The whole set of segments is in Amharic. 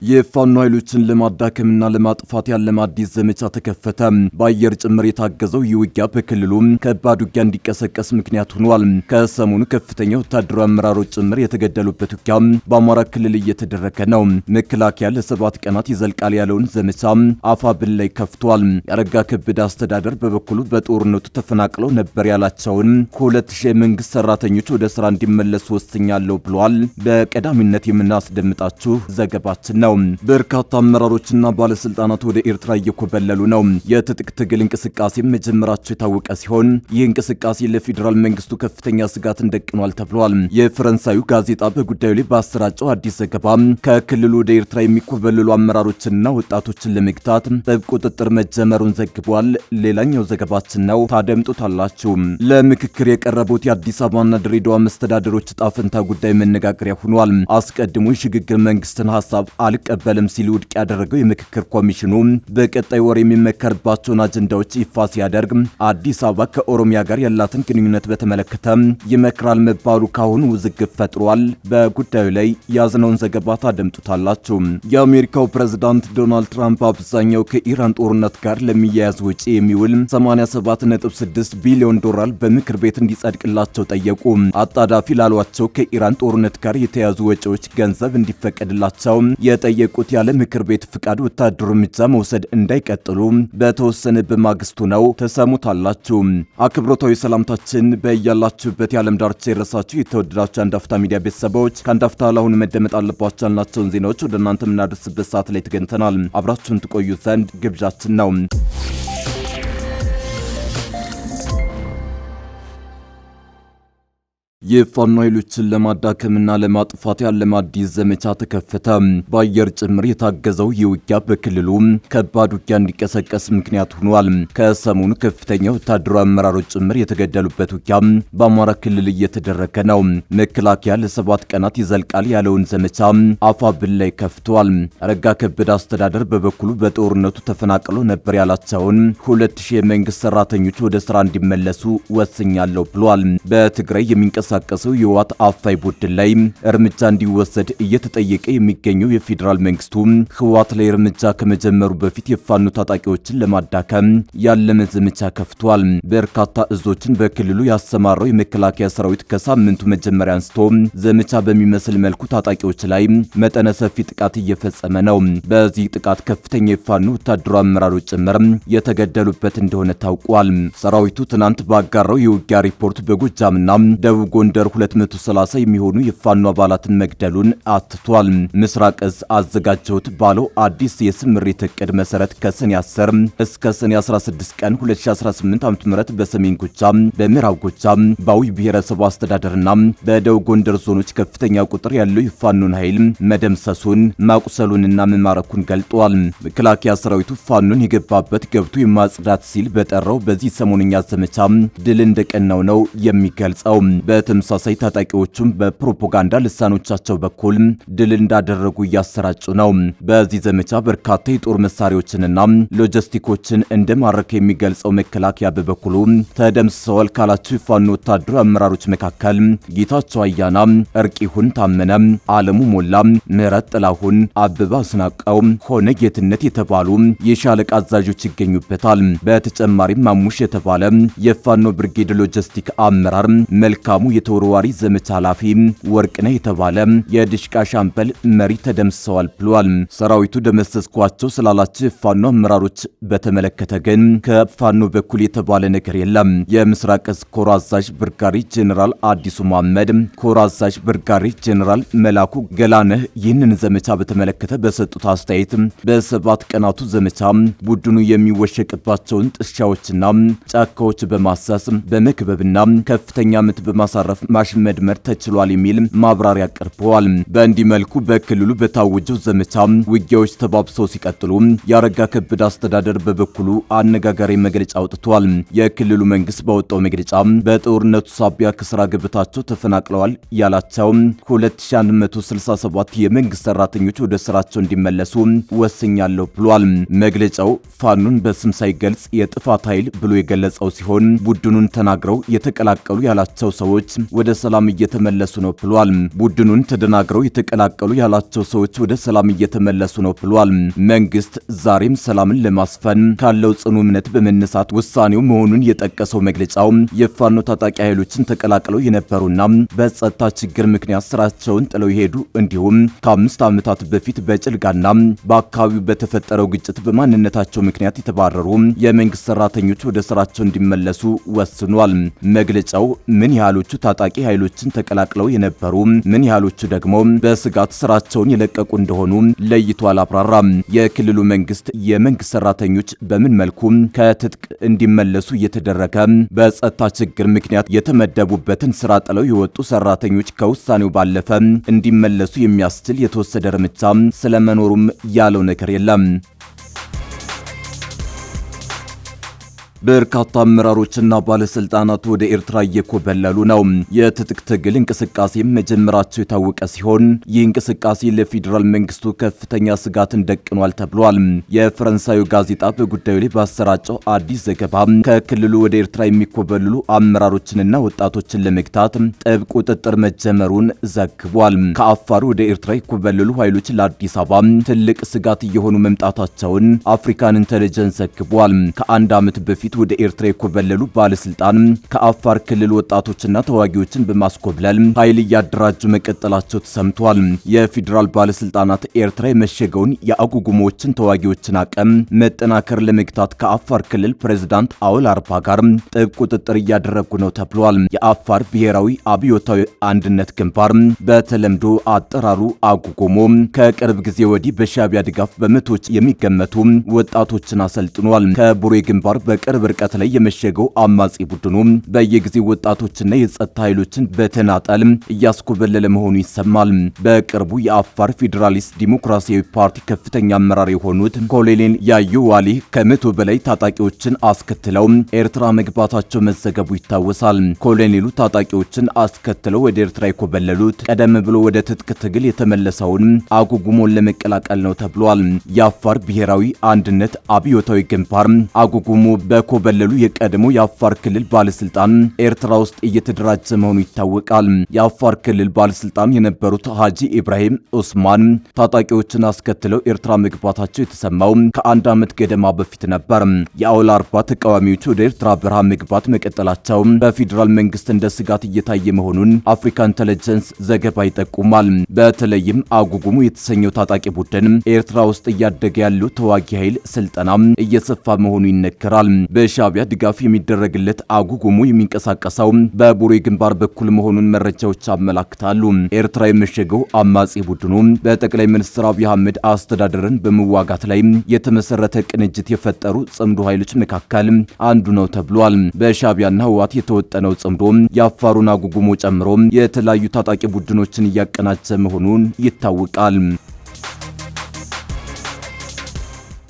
የፋኖ ኃይሎችን ለማዳከምና ለማጥፋት ያለመ አዲስ ዘመቻ ተከፈተ። በአየር ጭምር የታገዘው ውጊያ በክልሉ ከባድ ውጊያ እንዲቀሰቀስ ምክንያት ሆኗል። ከሰሞኑ ከፍተኛ ወታደራዊ አመራሮች ጭምር የተገደሉበት ውጊያ በአማራ ክልል እየተደረገ ነው። መከላከያ ለ7 ቀናት ይዘልቃል ያለውን ዘመቻ አፋብን ላይ ከፍቷል። ያረጋ ከበደ አስተዳደር በበኩሉ በጦርነቱ ተፈናቅለው ነበር ያላቸውን ከ2000 የመንግስት ሰራተኞች ወደ ስራ እንዲመለሱ ወስኛለሁ ብሏል። በቀዳሚነት የምናስደምጣችሁ ዘገባችን ነው። በርካታ አመራሮችና ባለስልጣናት ወደ ኤርትራ እየኮበለሉ ነው። የትጥቅ ትግል እንቅስቃሴ መጀመራቸው የታወቀ ሲሆን ይህ እንቅስቃሴ ለፌዴራል መንግስቱ ከፍተኛ ስጋትን ደቅኗል ተብሏል። የፈረንሳዩ ጋዜጣ በጉዳዩ ላይ ባሰራጨው አዲስ ዘገባ ከክልሉ ወደ ኤርትራ የሚኮበለሉ አመራሮችንና ወጣቶችን ለመግታት ቁጥጥር መጀመሩን ዘግቧል። ሌላኛው ዘገባችን ነው፣ ታደምጡታላችሁ። ለምክክር የቀረቡት የአዲስ አበባና ድሬዳዋ መስተዳደሮች ዕጣ ፈንታ ጉዳይ መነጋገሪያ ሆኗል። አስቀድሞ የሽግግር መንግስትን ሐሳብ አልቀበልም ሲል ውድቅ ያደረገው የምክክር ኮሚሽኑ በቀጣይ ወር የሚመከርባቸውን አጀንዳዎች ይፋ ሲያደርግ አዲስ አበባ ከኦሮሚያ ጋር ያላትን ግንኙነት በተመለከተ ይመክራል መባሉ ካሁኑ ውዝግብ ፈጥሯል። በጉዳዩ ላይ ያዝነውን ዘገባ ታደምጡታላችሁ። የአሜሪካው ፕሬዝዳንት ዶናልድ ትራምፕ አብዛኛው ከኢራን ጦርነት ጋር ለሚያያዝ ወጪ የሚውል 87.6 ቢሊዮን ዶላር በምክር ቤት እንዲጸድቅላቸው ጠየቁ። አጣዳፊ ላሏቸው ከኢራን ጦርነት ጋር የተያዙ ወጪዎች ገንዘብ እንዲፈቀድላቸው የጠየቁት ያለ ምክር ቤት ፍቃድ ወታደራዊ እርምጃ መውሰድ እንዳይቀጥሉ በተወሰነ በማግስቱ ነው። ተሰሙታላችሁ። አክብሮታዊ ሰላምታችን በእያላችሁበት የዓለም ዳርቻ የረሳችሁ የተወደዳችሁ አንዳፍታ ሚዲያ ቤተሰቦች ከአንዳፍታ ለአሁኑ መደመጥ አለባቸው ያልናቸውን ዜናዎች ወደ እናንተ የምናደርስበት ሰዓት ላይ ተገኝተናል። አብራችሁን ትቆዩ ዘንድ ግብዣችን ነው። የፋኖ ኃይሎችን ለማዳከምና ለማጥፋት ያለመ አዲስ ዘመቻ ተከፈተ። በአየር ጭምር የታገዘው ውጊያ በክልሉ ከባድ ውጊያ እንዲቀሰቀስ ምክንያት ሆኗል። ከሰሞኑ ከፍተኛ ወታደራዊ አመራሮች ጭምር የተገደሉበት ውጊያ በአማራ ክልል እየተደረገ ነው። መከላከያ ለ7 ቀናት ይዘልቃል ያለውን ዘመቻ አፋብን ላይ ከፍቷል። ያረጋ ከበደ አስተዳደር በበኩሉ በጦርነቱ ተፈናቅለው ነበር ያላቸውን 2000 የመንግስት ሰራተኞች ወደ ስራ እንዲመለሱ ወስኛለሁ ብሏል። በትግራይ የሚንቀሳቀሰው የህወሓት አፋይ ቡድን ላይ እርምጃ እንዲወሰድ እየተጠየቀ የሚገኘው የፌዴራል መንግስቱ ህወሓት ላይ እርምጃ ከመጀመሩ በፊት የፋኖ ታጣቂዎችን ለማዳከም ያለመ ዘመቻ ከፍቷል። በርካታ እዞችን በክልሉ ያሰማራው የመከላከያ ሰራዊት ከሳምንቱ መጀመሪያ አንስቶ ዘመቻ በሚመስል መልኩ ታጣቂዎች ላይ መጠነ ሰፊ ጥቃት እየፈጸመ ነው። በዚህ ጥቃት ከፍተኛ የፋኖ ወታደራዊ አመራሮች ጭምር የተገደሉበት እንደሆነ ታውቋል። ሰራዊቱ ትናንት ባጋራው የውጊያ ሪፖርት በጎጃምና ደቡብ ጎንደር 230 የሚሆኑ የፋኖ አባላትን መግደሉን አትቷል። ምስራቅ እዝ አዘጋጀሁት ባለው አዲስ የስምሪት እቅድ መሰረት ከሰኔ 10 እስከ ሰኔ 16 ቀን 2018 ዓ.ም በሰሜን ጎጃም፣ በምዕራብ ጎጃም፣ በአዊ ብሔረሰብ አስተዳደርና በደቡብ ጎንደር ዞኖች ከፍተኛ ቁጥር ያለው የፋኖን ኃይል መደምሰሱን ማቁሰሉንና መማረኩን ገልጧል። መከላከያ ሰራዊቱ ፋኖን የገባበት ገብቶ የማጽዳት ሲል በጠራው በዚህ ሰሞንኛ ዘመቻ ድል እንደቀናው ነው የሚገልጸው። በተመሳሳይ ታጣቂዎቹም በፕሮፓጋንዳ ልሳኖቻቸው በኩል ድል እንዳደረጉ እያሰራጩ ነው። በዚህ ዘመቻ በርካታ የጦር መሳሪያዎችንና ሎጂስቲኮችን እንደማረከ የሚገልጸው መከላከያ በበኩሉ ተደምስሰዋል ካላቸው የፋኖ ወታደራዊ አመራሮች መካከል ጌታቸው አያና፣ እርቂሁን ታመነ፣ አለሙ ሞላ፣ ምህረት ጥላሁን፣ አበባ አስናቀው ሆነ ጌትነት የተባሉ የሻለቃ አዛዦች ይገኙበታል። በተጨማሪም ማሙሽ የተባለ የፋኖ ብርጌድ ሎጂስቲክ አመራር፣ መልካሙ የተወርዋሪ ዘመቻ ኃላፊ፣ ወርቅነህ የተባለ የድሽቃ ሻምበል መሪ ተደምስሰዋል ብሏል። ሰራዊቱ ደመሰስኳቸው ስላላቸው የፋኖ አመራሮች በተመለከተ ግን ከፋኖ በኩል የተባለ ነገር የለም። የምስራቅ እዝ ኮር አዛዥ ብርጋዴር ጄኔራል አዲሱ መሐመድ፣ ኮር አዛዥ ብርጋዴር ጄኔራል መላኩ ገላነህ ይህንን ዘመቻ በተመለከተ በሰጡት አስተያየት በ7 ቀናቱ ዘመቻ ቡድኑ የሚወሸቅባቸውን ጥሻዎችና ጫካዎች በማሳስ በመክበብና ከፍተኛ ምት በማሳረፍ ማሽመድመር ተችሏል የሚል ማብራሪያ ቀርበዋል። በእንዲህ መልኩ በክልሉ በታወጀው ዘመቻ ውጊያዎች ተባብሰው ሲቀጥሉ ያረጋ ከበደ አስተዳደር በበኩሉ አነጋጋሪ መግለጫ አውጥቷል። የክልሉ መንግስት ባወጣው መግለጫ በጦርነቱ ሳቢያ ከስራ ገበታቸው ተፈናቅለዋል ያላቸው 2167 የመንግስት ሰራተኞች ወደ ስራቸው እንዲመለሱ ወስኛለሁ ብሏል። መግለጫው ፋኖን በስም ሳይገልጽ የጥፋት ኃይል ብሎ የገለጸው ሲሆን ቡድኑን ተናግረው የተቀላቀሉ ያላቸው ሰዎች ወደ ሰላም እየተመለሱ ነው ብሏል። ቡድኑን ተደናግረው የተቀላቀሉ ያላቸው ሰዎች ወደ ሰላም እየተመለሱ ነው ብሏል። መንግስት ዛሬም ሰላምን ለማስፈን ካለው ጽኑ እምነት በመነሳት ውሳኔው መሆኑን የጠቀሰው መግለጫው የፋኖ ታጣቂ ኃይሎችን ተቀላቅለው የነበሩና በጸጥታ ችግር ምክንያት ስራቸውን ጥለው የሄዱ እንዲሁም ከ5 ዓመታት በፊት በጭልጋና በአካባቢው በተፈጠረው ግጭት በማንነታቸው ምክንያት የተባረሩ የመንግስት ሰራተኞች ወደ ስራቸው እንዲመለሱ ወስኗል። መግለጫው ምን ያህሎቹ ታጣቂ ኃይሎችን ተቀላቅለው የነበሩ ምን ያህሎቹ ደግሞ በስጋት ስራቸውን የለቀቁ እንደሆኑ ለይቶ አላብራራም። የክልሉ መንግስት የመንግስት ሰራተኞች በምን መልኩ ከትጥቅ እንዲመለሱ እየተደረገ በጸጥታ ችግር ምክንያት የተመደቡበትን ስራ ጥለው የወጡ ሰራተኞች ከውሳኔው ባለፈ እንዲመለሱ የሚያስችል የተወሰደ እርምጃ ስለመኖሩም ያለው ነገር የለም። በርካታ አመራሮችና ባለስልጣናት ወደ ኤርትራ እየኮበለሉ ነው። የትጥቅ ትግል እንቅስቃሴ መጀመራቸው የታወቀ ሲሆን ይህ እንቅስቃሴ ለፌዴራል መንግስቱ ከፍተኛ ስጋትን ደቅኗል ተብሏል። የፈረንሳዩ ጋዜጣ በጉዳዩ ላይ ባሰራጨው አዲስ ዘገባ ከክልሉ ወደ ኤርትራ የሚኮበልሉ አመራሮችንና ወጣቶችን ለመግታት ጥብቅ ቁጥጥር መጀመሩን ዘግቧል። ከአፋር ወደ ኤርትራ የኮበለሉ ኃይሎች ለአዲስ አበባ ትልቅ ስጋት እየሆኑ መምጣታቸውን አፍሪካን ኢንተለጀንስ ዘግቧል። ከአንድ ዓመት በፊት ወደ ኤርትራ የኮበለሉ ባለስልጣን ከአፋር ክልል ወጣቶችና ተዋጊዎችን በማስኮብለል ኃይል እያደራጁ መቀጠላቸው ተሰምቷል። የፌዴራል ባለስልጣናት ኤርትራ የመሸገውን የአጉጉሞችን ተዋጊዎችን አቅም መጠናከር ለመግታት ከአፋር ክልል ፕሬዝዳንት አውል አርባ ጋር ጥብቅ ቁጥጥር እያደረጉ ነው ተብሏል። የአፋር ብሔራዊ አብዮታዊ አንድነት ግንባር በተለምዶ አጠራሩ አጉጉሞ ከቅርብ ጊዜ ወዲህ በሻዕቢያ ድጋፍ በመቶዎች የሚገመቱ ወጣቶችን አሰልጥኗል። ከቡሬ ግንባር በቅርብ ርቀት ላይ የመሸገው አማጺ ቡድኑ በየጊዜው ወጣቶችና የጸጥታ ኃይሎችን በተናጠል እያስኮበለለ መሆኑ ይሰማል። በቅርቡ የአፋር ፌዴራሊስት ዲሞክራሲያዊ ፓርቲ ከፍተኛ አመራር የሆኑት ኮሎኔል ያዩ ዋሊ ከ100 በላይ ታጣቂዎችን አስከትለው ኤርትራ መግባታቸው መዘገቡ ይታወሳል። ኮሎኔሉ ታጣቂዎችን አስከትለው ወደ ኤርትራ የኮበለሉት ቀደም ብሎ ወደ ትጥቅ ትግል የተመለሰውን አጉጉሞን ለመቀላቀል ነው ተብሏል። የአፋር ብሔራዊ አንድነት አብዮታዊ ግንባር አጉጉሞ በኮበለሉ የቀድሞ የአፋር ክልል ባለስልጣን ኤርትራ ውስጥ እየተደራጀ መሆኑ ይታወቃል። የአፋር ክልል ባለስልጣን የነበሩት ሀጂ ኢብራሂም ኡስማን ታጣቂዎችን አስከትለው ኤርትራ መግባታቸው የተሰማው ከአንድ ዓመት ገደማ በፊት ነበር። የአውል አርባ ተቃዋሚዎች ወደ ኤርትራ በረሃ መግባት መቀጠላቸው በፌዴራል መንግስት እንደ ስጋት እየታየ መሆኑን አፍሪካ ኢንተለጀንስ ዘገባ ይጠቁማል። በተለይም አጉጉሙ የተሰኘው ታጣቂ ቡድን ኤርትራ ውስጥ እያደገ ያለው ተዋጊ ኃይል ስልጠና እየሰፋ መሆኑ ይነገራል። በሻዕቢያ ድጋፍ የሚደረግለት አጉጉሙ የሚንቀሳቀሰው በቡሬ ግንባር በኩል መሆኑን መረጃዎች አመላክታሉ። ኤርትራ የመሸገው አማጺ ቡድኑ በጠቅላይ ሚኒስትር አብይ አህመድ አስተዳደርን በመዋጋት ላይ የተመሰረተ ቅንጅት የፈጠሩ ጽምዶ ኃይሎች መካከል አንዱ ነው ተብሏል። በሻዕቢያና ህወሓት የተወጠነው ጽምዶ የአፋሩን አጉጉሙ ጨምሮ የተለያዩ ታጣቂ ቡድኖችን እያቀናጀ መሆኑን ይታወቃል።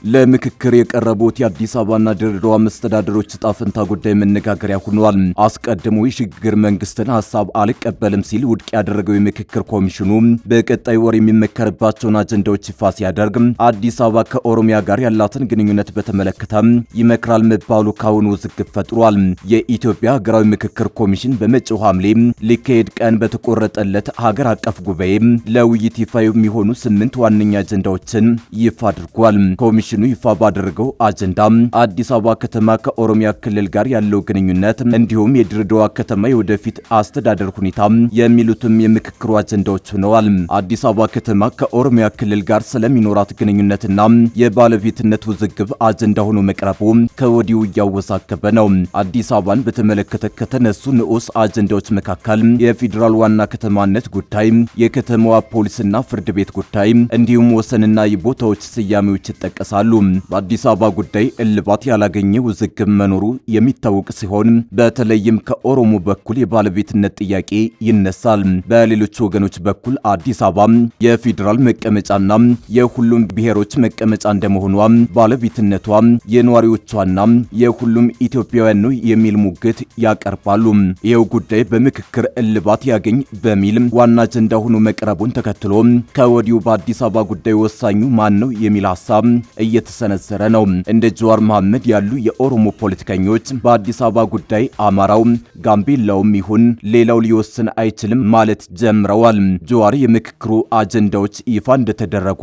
ለምክክር የቀረቡት የአዲስ አበባና ድሬዳዋ መስተዳድሮች ዕጣ ፈንታ ጉዳይ መነጋገሪያ ሆኗል። አስቀድሞ የሽግግር መንግስትን ሐሳብ አልቀበልም ሲል ውድቅ ያደረገው የምክክር ኮሚሽኑ በቀጣይ ወር የሚመከርባቸውን አጀንዳዎች ይፋ ሲያደርግ አዲስ አበባ ከኦሮሚያ ጋር ያላትን ግንኙነት በተመለከተ ይመክራል መባሉ ካሁኑ ውዝግብ ፈጥሯል። የኢትዮጵያ ሀገራዊ ምክክር ኮሚሽን በመጪው ሐምሌ ሊካሄድ ቀን በተቆረጠለት ሀገር አቀፍ ጉባኤ ለውይይት ይፋ የሚሆኑ 8 ዋነኛ አጀንዳዎችን ይፋ አድርጓል። ኮሚሽኑ ይፋ ባደረገው አጀንዳ አዲስ አበባ ከተማ ከኦሮሚያ ክልል ጋር ያለው ግንኙነት እንዲሁም የድሬዳዋ ከተማ የወደፊት አስተዳደር ሁኔታ የሚሉትም የምክክሩ አጀንዳዎች ሆነዋል። አዲስ አበባ ከተማ ከኦሮሚያ ክልል ጋር ስለሚኖራት ግንኙነትና የባለቤትነት ውዝግብ አጀንዳ ሆኖ መቅረቡ ከወዲሁ እያወዛገበ ነው። አዲስ አበባን በተመለከተ ከተነሱ ንዑስ አጀንዳዎች መካከል የፌዴራል ዋና ከተማነት ጉዳይ፣ የከተማዋ ፖሊስና ፍርድ ቤት ጉዳይ እንዲሁም ወሰንና የቦታዎች ስያሜዎች ይጠቀሳሉ። በአዲስ አበባ ጉዳይ እልባት ያላገኘ ውዝግብ መኖሩ የሚታወቅ ሲሆን በተለይም ከኦሮሞ በኩል የባለቤትነት ጥያቄ ይነሳል። በሌሎች ወገኖች በኩል አዲስ አበባ የፌዴራል መቀመጫና የሁሉም ብሔሮች መቀመጫ እንደመሆኗ ባለቤትነቷ የነዋሪዎቿና የሁሉም ኢትዮጵያውያን ነው የሚል ሙግት ያቀርባሉ። ይኸው ጉዳይ በምክክር እልባት ያገኝ በሚል ዋና አጀንዳ ሆኖ መቅረቡን ተከትሎ ከወዲሁ በአዲስ አበባ ጉዳይ ወሳኙ ማን ነው የሚል ሐሳብ እየተሰነዘረ ነው። እንደ ጀዋር መሐመድ ያሉ የኦሮሞ ፖለቲከኞች በአዲስ አበባ ጉዳይ አማራው ጋምቤላውም ይሁን ሌላው ሊወስን አይችልም ማለት ጀምረዋል። ጀዋር የምክክሩ አጀንዳዎች ይፋ እንደተደረጉ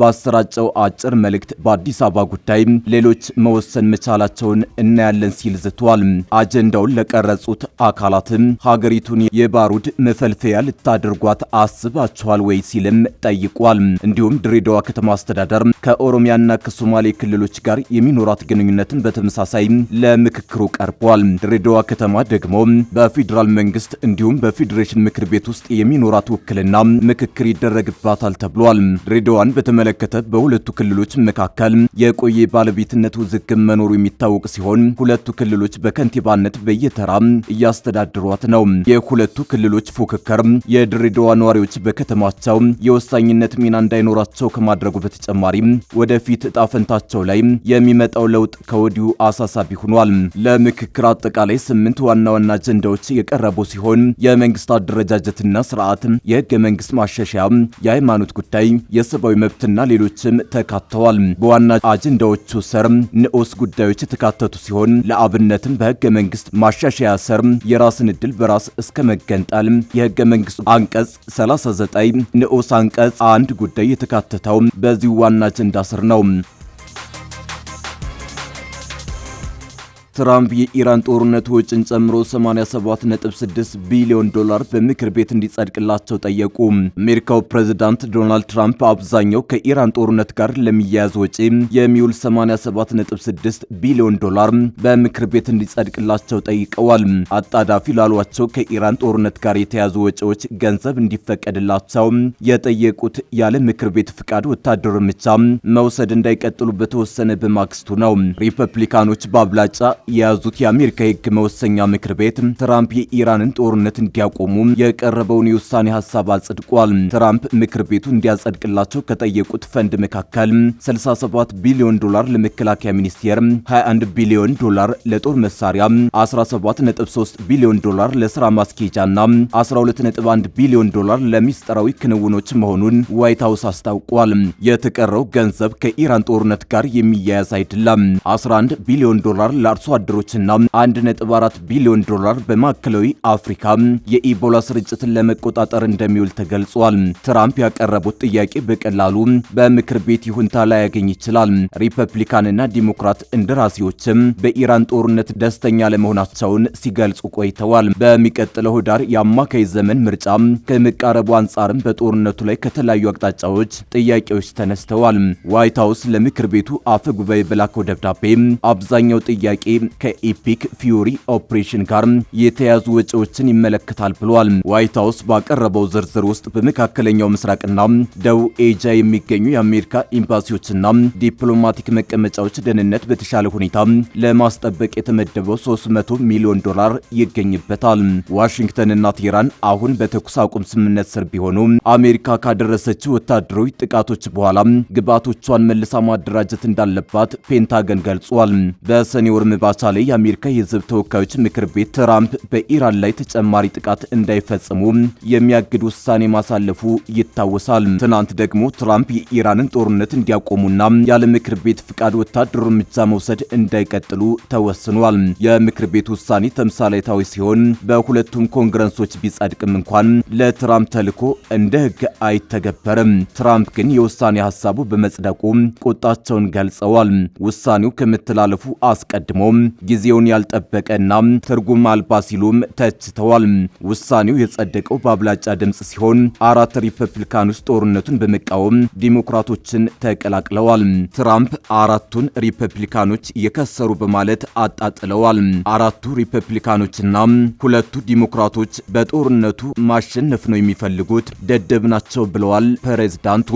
ባሰራጨው አጭር መልእክት በአዲስ አበባ ጉዳይ ሌሎች መወሰን መቻላቸውን እናያለን ሲል ዝቷል። አጀንዳውን ለቀረጹት አካላት ሀገሪቱን የባሩድ መፈልፈያ ልታደርጓት አስባችኋል ወይ ሲልም ጠይቋል። እንዲሁም ድሬዳዋ ከተማ አስተዳደር ከኦሮሚያና ከሶማሌ ክልሎች ጋር የሚኖራት ግንኙነትን በተመሳሳይ ለምክክሩ ቀርቧል። ድሬዳዋ ከተማ ደግሞ በፌዴራል መንግስት እንዲሁም በፌዴሬሽን ምክር ቤት ውስጥ የሚኖራት ውክልና ምክክር ይደረግባታል ተብሏል። ድሬዳዋን በተመለከተ በሁለቱ ክልሎች መካከል የቆየ ባለቤትነት ውዝግብ መኖሩ የሚታወቅ ሲሆን ሁለቱ ክልሎች በከንቲባነት በየተራ እያስተዳድሯት ነው። የሁለቱ ክልሎች ፉክክር የድሬዳዋ ነዋሪዎች በከተማቸው የወሳኝነት ሚና እንዳይኖራቸው ከማድረጉ በተጨማሪ ወደፊት ዕጣ ፈንታቸው ላይ የሚመጣው ለውጥ ከወዲሁ አሳሳቢ ሆኗል። ለምክክር አጠቃላይ 8 ዋና ዋና አጀንዳዎች የቀረቡ ሲሆን የመንግስት አደረጃጀትና ስርዓት፣ የህገ መንግስት ማሻሻያ፣ የሃይማኖት ጉዳይ፣ የሰብአዊ መብትና ሌሎችም ተካተዋል። በዋና አጀንዳዎቹ ስር ንዑስ ጉዳዮች የተካተቱ ሲሆን ለአብነትም በህገ መንግስት ማሻሻያ ስር የራስን ዕድል በራስ እስከ መገንጠል የህገ መንግስት አንቀጽ 39 ንዑስ አንቀጽ 1 ጉዳይ የተካተተው በዚህ ዋና አጀንዳ ስር ነው። ትራምፕ የኢራን ጦርነት ወጪን ጨምሮ 87.6 ቢሊዮን ዶላር በምክር ቤት እንዲጸድቅላቸው ጠየቁ። አሜሪካው ፕሬዝዳንት ዶናልድ ትራምፕ አብዛኛው ከኢራን ጦርነት ጋር ለሚያያዝ ወጪ የሚውል 87.6 ቢሊዮን ዶላር በምክር ቤት እንዲጸድቅላቸው ጠይቀዋል። አጣዳፊ ላሏቸው ከኢራን ጦርነት ጋር የተያዙ ወጪዎች ገንዘብ እንዲፈቀድላቸው የጠየቁት ያለ ምክር ቤት ፍቃድ ወታደራዊ እርምጃ መውሰድ እንዳይቀጥሉ በተወሰነ በማግስቱ ነው። ሪፐብሊካኖች በአብላጫ የያዙት የአሜሪካ የሕግ መወሰኛ ምክር ቤት ትራምፕ የኢራንን ጦርነት እንዲያቆሙ የቀረበውን የውሳኔ ሐሳብ አጽድቋል። ትራምፕ ምክር ቤቱ እንዲያጸድቅላቸው ከጠየቁት ፈንድ መካከል 67 ቢሊዮን ዶላር ለመከላከያ ሚኒስቴር፣ 21 ቢሊዮን ዶላር ለጦር መሳሪያ፣ 17.3 ቢሊዮን ዶላር ለሥራ ማስኬጃና 12.1 ቢሊዮን ዶላር ለሚስጥራዊ ክንውኖች መሆኑን ዋይት ሃውስ አስታውቋል። የተቀረው ገንዘብ ከኢራን ጦርነት ጋር የሚያያዝ አይደለም። 11 ቢሊዮን ዶላር ለአርሶ አደሮችና 1.4 ቢሊዮን ዶላር በማዕከላዊ አፍሪካ የኢቦላ ስርጭትን ለመቆጣጠር እንደሚውል ተገልጿል። ትራምፕ ያቀረቡት ጥያቄ በቀላሉ በምክር ቤት ይሁንታ ላያገኝ ይችላል። ሪፐብሊካንና ዲሞክራት እንደራሴዎችም በኢራን ጦርነት ደስተኛ ለመሆናቸውን ሲገልጹ ቆይተዋል። በሚቀጥለው ህዳር የአማካይ ዘመን ምርጫ ከመቃረቡ አንጻርም በጦርነቱ ላይ ከተለያዩ አቅጣጫዎች ጥያቄዎች ተነስተዋል። ዋይት ሃውስ ለምክር ቤቱ አፈ ጉባኤ በላከው ደብዳቤ አብዛኛው ጥያቄ ከኢፒክ ፊዩሪ ኦፕሬሽን ጋር የተያዙ ወጪዎችን ይመለከታል ብሏል። ዋይት ሃውስ ባቀረበው ዝርዝር ውስጥ በመካከለኛው ምስራቅና ደቡብ ኤዥያ የሚገኙ የአሜሪካ ኤምባሲዎችና ዲፕሎማቲክ መቀመጫዎች ደህንነት በተሻለ ሁኔታ ለማስጠበቅ የተመደበው 300 ሚሊዮን ዶላር ይገኝበታል። ዋሽንግተንና ቴህራን አሁን በተኩስ አቁም ስምምነት ስር ቢሆኑ አሜሪካ ካደረሰችው ወታደራዊ ጥቃቶች በኋላ ግባቶቿን መልሳ ማደራጀት እንዳለባት ፔንታገን ገልጿል። በሰኔ ወር መባቻ ላይ የአሜሪካ የሕዝብ ተወካዮች ምክር ቤት ትራምፕ በኢራን ላይ ተጨማሪ ጥቃት እንዳይፈጽሙ የሚያግድ ውሳኔ ማሳለፉ ይታወሳል። ትናንት ደግሞ ትራምፕ የኢራንን ጦርነት እንዲያቆሙና ያለ ምክር ቤት ፍቃድ ወታደራዊ እርምጃ መውሰድ እንዳይቀጥሉ ተወስኗል። የምክር ቤት ውሳኔ ተምሳሌታዊ ሲሆን በሁለቱም ኮንግረሶች ቢጸድቅም እንኳን ለትራምፕ ተልዕኮ እንደ ሕግ አይተገበርም። ትራምፕ ግን የውሳኔ ሐሳቡ በመጽደቁ ቁጣቸውን ገልጸዋል። ውሳኔው ከመተላለፉ አስቀድሞ ጊዜውን ያልጠበቀና ትርጉም አልባ ሲሉም ተችተዋል። ውሳኔው የጸደቀው በአብላጫ ድምጽ ሲሆን 4 ሪፐብሊካኖች ጦርነቱን በመቃወም ዲሞክራቶችን ተቀላቅለዋል። ትራምፕ 4ቱን ሪፐብሊካኖች የከሰሩ በማለት አጣጥለዋል። 4ቱ ሪፐብሊካኖችና 2ቱ ዲሞክራቶች በጦርነቱ ማሸነፍ ነው የሚፈልጉት፣ ደደብ ናቸው ብለዋል ፕሬዝዳንቱ።